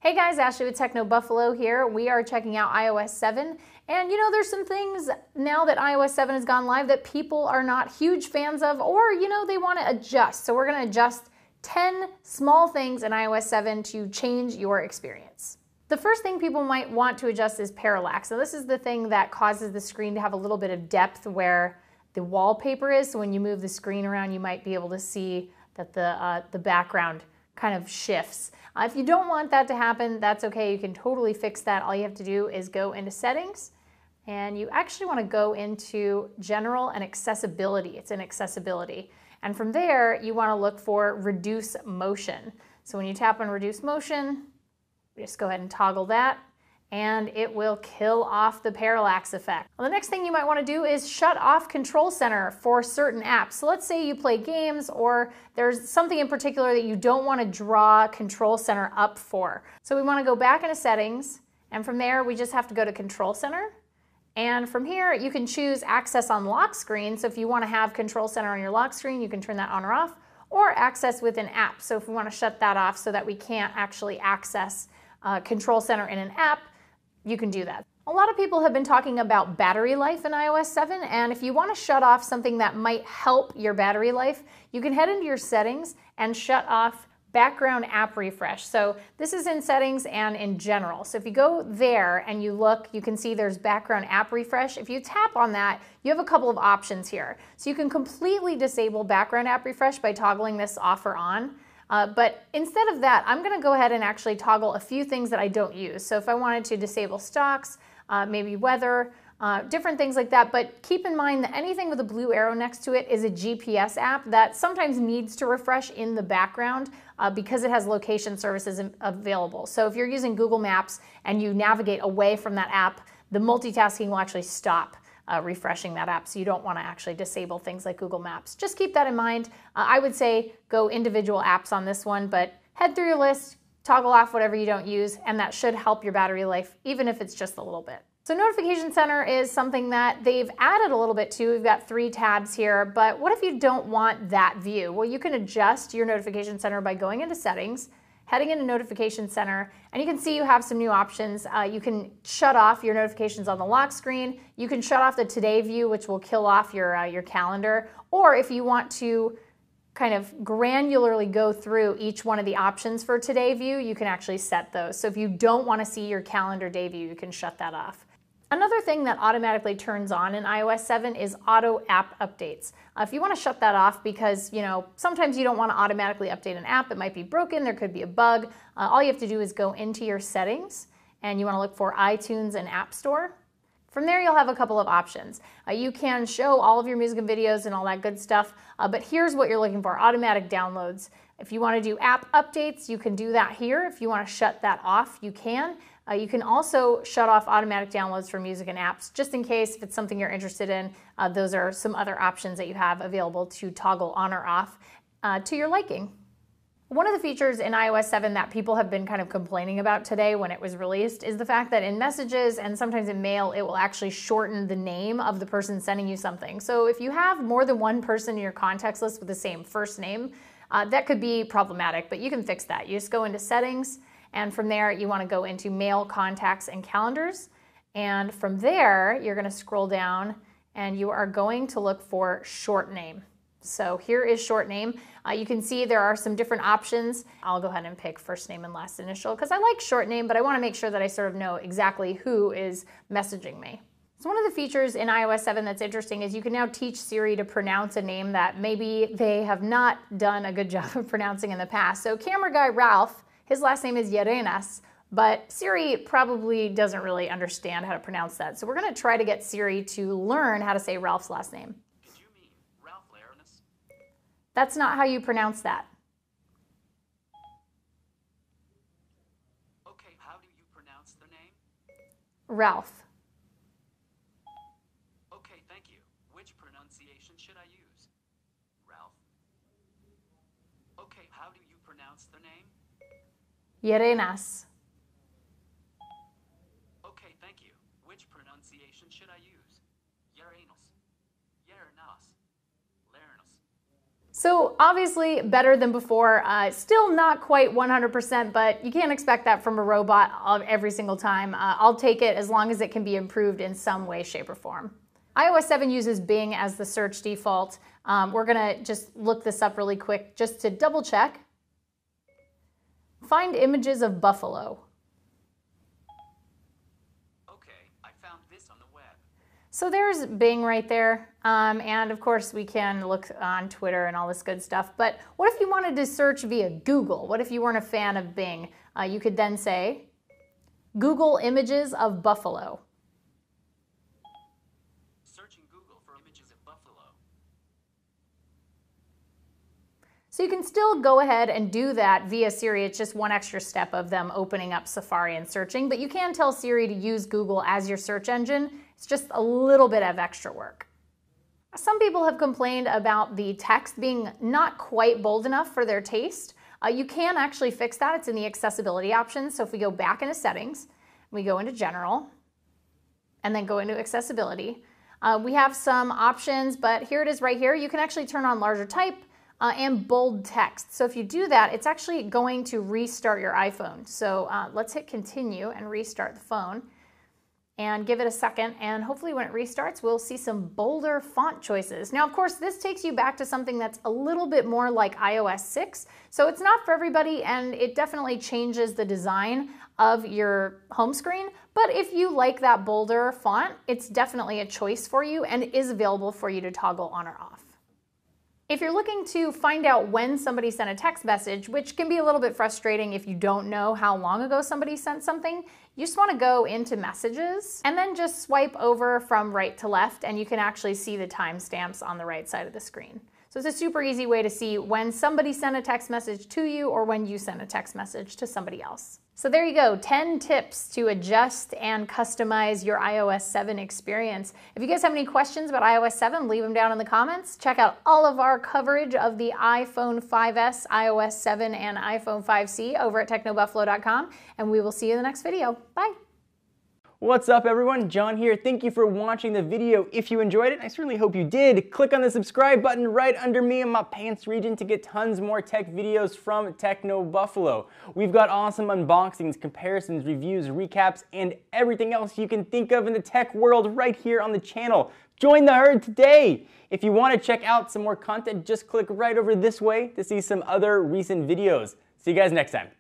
Hey guys, Ashley with Techno Buffalo here. We are checking out iOS 7, and there's some things now that iOS 7 has gone live that people are not huge fans of, or they want to adjust. So we're going to adjust 10 small things in iOS 7 to change your experience. The first thing people might want to adjust is parallax. So this is the thing that causes the screen to have a little bit of depth where the wallpaper is. So when you move the screen around, you might be able to see that the background kind of shifts. If you don't want that to happen, that's okay. You can totally fix that. All you have to do is go into settings, and you actually want to go into general and accessibility. It's in accessibility. And from there, you want to look for reduce motion. So when you tap on reduce motion, just go ahead and toggle that, and it will kill off the parallax effect. Well, the next thing you might want to do is shut off Control Center for certain apps. So let's say you play games, or there's something in particular that you don't want to draw Control Center up for. So we want to go back into settings, and from there we just have to go to Control Center. And from here you can choose access on lock screen. So if you want to have Control Center on your lock screen, you can turn that on or off, or access with an app. So if we want to shut that off so that we can't actually access Control Center in an app, you can do that. A lot of people have been talking about battery life in iOS 7, and if you want to shut off something that might help your battery life, you can head into your settings and shut off background app refresh. So this is in settings and in general. So if you go there and you look, you can see there's background app refresh. If you tap on that, you have a couple of options here. So you can completely disable background app refresh by toggling this off or on. But instead of that, I'm going to go ahead and actually toggle a few things that I don't use. So if I wanted to disable stocks, maybe weather, different things like that. But keep in mind that anything with a blue arrow next to it is a GPS app that sometimes needs to refresh in the background because it has location services available. So if you're using Google Maps and you navigate away from that app, the multitasking will actually stop refreshing that app, so you don't want to actually disable things like Google Maps. Just keep that in mind. I would say go individual apps on this one, but head through your list, toggle off whatever you don't use, and that should help your battery life, even if it's just a little bit. So Notification Center is something that they've added a little bit to. We've got 3 tabs here, but what if you don't want that view? Well, you can adjust your Notification Center by going into settings, heading into Notification Center, and you can see you have some new options. You can shut off your notifications on the lock screen. You can shut off the Today view, which will kill off your calendar. Or if you want to kind of granularly go through each one of the options for Today view, you can actually set those. So if you don't want to see your calendar day view, you can shut that off. Another thing that automatically turns on in iOS 7 is auto app updates. If you want to shut that off because, sometimes you don't want to automatically update an app, it might be broken, there could be a bug. All you have to do is go into your settings and you want to look for iTunes and App Store. From there, you'll have a couple of options. You can show all of your music and videos and all that good stuff, but here's what you're looking for: automatic downloads. If you want to do app updates, you can do that here. If you want to shut that off, you can. You can also shut off automatic downloads for music and apps, just in case if it's something you're interested in. Those are some other options that you have available to toggle on or off to your liking. One of the features in iOS 7 that people have been kind of complaining about today when it was released is the fact that in messages and sometimes in mail, it will actually shorten the name of the person sending you something. So if you have more than one person in your contacts list with the same first name, that could be problematic, but you can fix that. You just go into settings, and from there you want to go into mail, contacts, and calendars. And from there, you're going to scroll down and you are going to look for short name. So here is short name. You can see there are some different options. I'll go ahead and pick first name and last initial because I like short name, but I want to make sure that I sort of know exactly who is messaging me. So one of the features in iOS 7 that's interesting is you can now teach Siri to pronounce a name that maybe they have not done a good job of pronouncing in the past. So camera guy Ralph, his last name is Llerenas, but Siri probably doesn't really understand how to pronounce that. So we're going to try to get Siri to learn how to say Ralph's last name. Did you mean Ralph Llerenas? That's not how you pronounce that. Okay, how do you pronounce the name? Ralph. Okay, thank you. Which pronunciation should I use? Ralph. Okay, how do you pronounce the name? Llerenas. Okay, thank you. Which pronunciation should I use? Llerenas. Llerenas. Llerenas. So obviously better than before, still not quite 100%, but you can't expect that from a robot every single time. I'll take it as long as it can be improved in some way, shape, or form. iOS 7 uses Bing as the search default. We're gonna just look this up really quick just to double check. Find images of buffalo. Okay, I found this on the web. So there's Bing right there. And of course we can look on Twitter and all this good stuff. But what if you wanted to search via Google? What if you weren't a fan of Bing? You could then say, Google images of buffalo. Searching Google for images of buffalo. So you can still go ahead and do that via Siri. It's just one extra step of them opening up Safari and searching, but you can tell Siri to use Google as your search engine. It's just a little bit of extra work. Some people have complained about the text being not quite bold enough for their taste. You can actually fix that. It's in the accessibility options. So if we go back into settings, we go into general, and then go into accessibility, we have some options, but here it is right here. You can actually turn on larger type, and bold text. So if you do that, it's actually going to restart your iPhone. So let's hit continue and restart the phone and give it a second. And hopefully when it restarts, we'll see some bolder font choices. Now, of course, this takes you back to something that's a little bit more like iOS 6. So it's not for everybody, and it definitely changes the design of your home screen. But if you like that bolder font, it's definitely a choice for you and is available for you to toggle on or off. If you're looking to find out when somebody sent a text message, which can be a little bit frustrating if you don't know how long ago somebody sent something, you just want to go into messages and then just swipe over from right to left, and you can actually see the timestamps on the right side of the screen. So it's a super easy way to see when somebody sent a text message to you or when you sent a text message to somebody else. So there you go, 10 tips to adjust and customize your iOS 7 experience. If you guys have any questions about iOS 7, leave them down in the comments. Check out all of our coverage of the iPhone 5S, iOS 7, and iPhone 5C over at technobuffalo.com, and we will see you in the next video. Bye. What's up everyone, John here. Thank you for watching the video. If you enjoyed it, I certainly hope you did. Click on the subscribe button right under me in my pants region to get tons more tech videos from Techno Buffalo. We've got awesome unboxings, comparisons, reviews, recaps, and everything else you can think of in the tech world right here on the channel. Join the herd today! If you want to check out some more content, just click right over this way to see some other recent videos. See you guys next time.